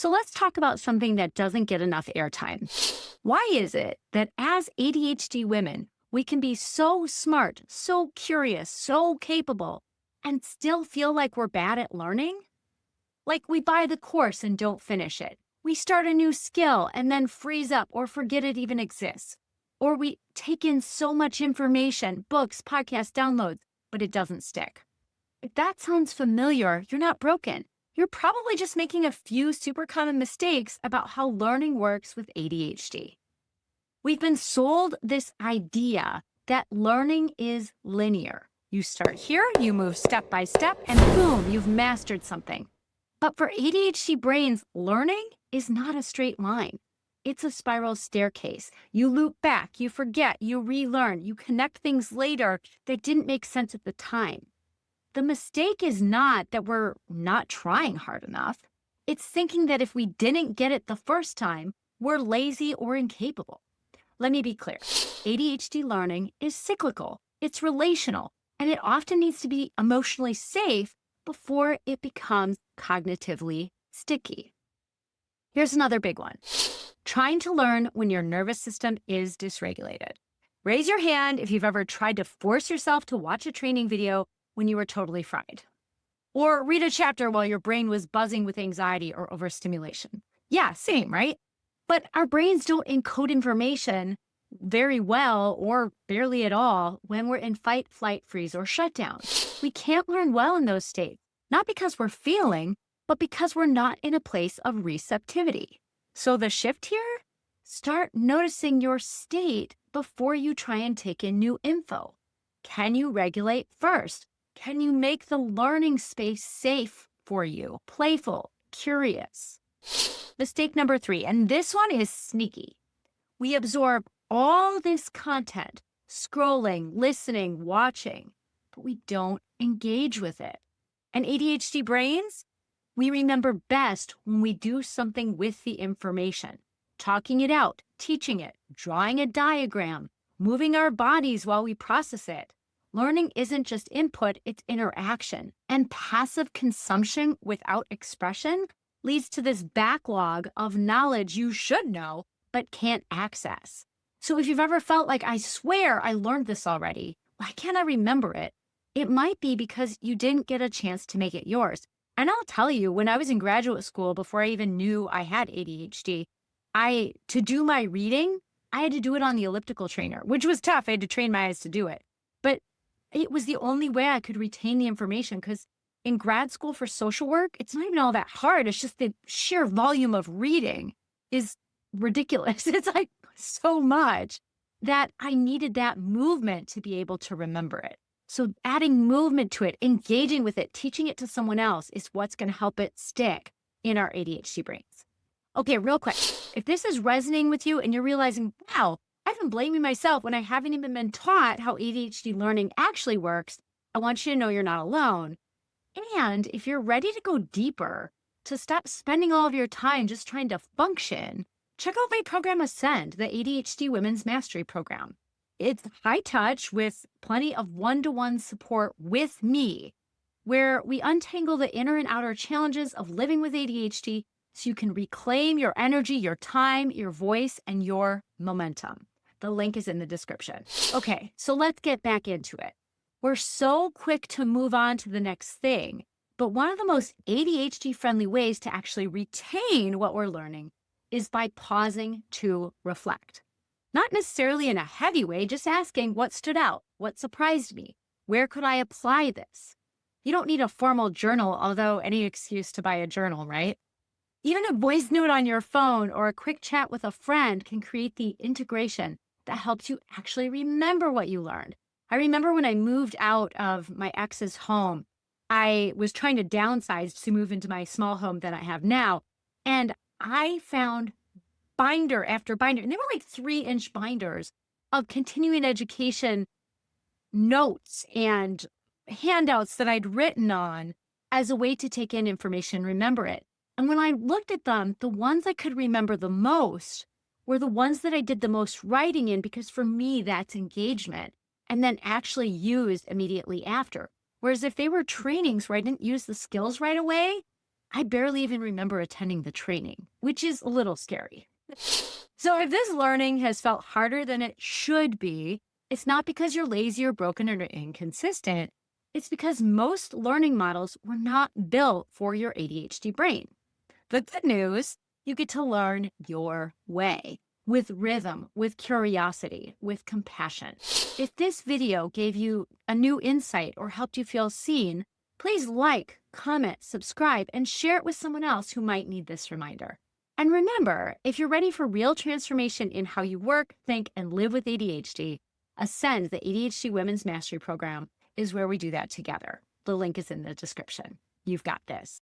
So let's talk about something that doesn't get enough airtime. Why is it that as ADHD women, we can be so smart, so curious, so capable, and still feel like we're bad at learning? Like we buy the course and don't finish it. We start a new skill and then freeze up or forget it even exists. Or we take in so much information, books, podcasts, downloads, but it doesn't stick. If that sounds familiar, you're not broken. You're probably just making a few super common mistakes about how learning works with ADHD. We've been sold this idea that learning is linear. You start here, you move step by step, and boom, you've mastered something. But for ADHD brains, learning is not a straight line. It's a spiral staircase. You loop back, you forget, you relearn, you connect things later that didn't make sense at the time. The mistake is not that we're not trying hard enough. It's thinking that if we didn't get it the first time, we're lazy or incapable. Let me be clear. ADHD learning is cyclical, it's relational, and it often needs to be emotionally safe before it becomes cognitively sticky. Here's another big one. Trying to learn when your nervous system is dysregulated. Raise your hand if you've ever tried to force yourself to watch a training video when you were totally fried. Or read a chapter while your brain was buzzing with anxiety or overstimulation. Yeah, same, right? But our brains don't encode information very well or barely at all when we're in fight, flight, freeze, or shutdown. We can't learn well in those states, not because we're failing, but because we're not in a place of receptivity. So the shift here, start noticing your state before you try and take in new info. Can you regulate first? Can you make the learning space safe for you, playful, curious? Mistake number 3, and this one is sneaky. We absorb all this content, scrolling, listening, watching, but we don't engage with it. And ADHD brains, we remember best when we do something with the information, talking it out, teaching it, drawing a diagram, moving our bodies while we process it. Learning isn't just input, it's interaction. And passive consumption without expression leads to this backlog of knowledge you should know, but can't access. So if you've ever felt like, I swear I learned this already, why can't I remember it? It might be because you didn't get a chance to make it yours. And I'll tell you, when I was in graduate school, before I even knew I had ADHD, to do my reading, I had to do it on the elliptical trainer, which was tough. I had to train my eyes to do it. But it was the only way I could retain the information, because in grad school for social work, it's not even all that hard. It's just the sheer volume of reading is ridiculous. It's like so much that I needed that movement to be able to remember it. So adding movement to it, engaging with it, teaching it to someone else is what's going to help it stick in our ADHD brains. Okay, real quick. If this is resonating with you and you're realizing, wow, I've been blaming myself when I haven't even been taught how ADHD learning actually works, I want you to know you're not alone. And if you're ready to go deeper, to stop spending all of your time just trying to function, check out my program Ascend, the ADHD Women's Mastery Program. It's high touch with plenty of one-to-one support with me, where we untangle the inner and outer challenges of living with ADHD so you can reclaim your energy, your time, your voice, and your momentum. The link is in the description. Okay, so let's get back into it. We're so quick to move on to the next thing, but one of the most ADHD-friendly ways to actually retain what we're learning is by pausing to reflect. Not necessarily in a heavy way, just asking what stood out, what surprised me, where could I apply this? You don't need a formal journal, although any excuse to buy a journal, right? Even a voice note on your phone or a quick chat with a friend can create the integration that helps you actually remember what you learned. I remember when I moved out of my ex's home, I was trying to downsize to move into my small home that I have now. And I found binder after binder, and they were like 3-inch binders of continuing education notes and handouts that I'd written on as a way to take in information and remember it. And when I looked at them, the ones I could remember the most were the ones that I did the most writing in, because for me, that's engagement, and then actually used immediately after. Whereas if they were trainings where I didn't use the skills right away, I barely even remember attending the training, which is a little scary. So if this learning has felt harder than it should be, it's not because you're lazy or broken or inconsistent. It's because most learning models were not built for your ADHD brain. The good news, you get to learn your way with rhythm, with curiosity, with compassion. If this video gave you a new insight or helped you feel seen, please like, comment, subscribe, and share it with someone else who might need this reminder. And remember, if you're ready for real transformation in how you work, think, and live with ADHD, Ascend, the ADHD Women's Mastery Program, is where we do that together. The link is in the description. You've got this.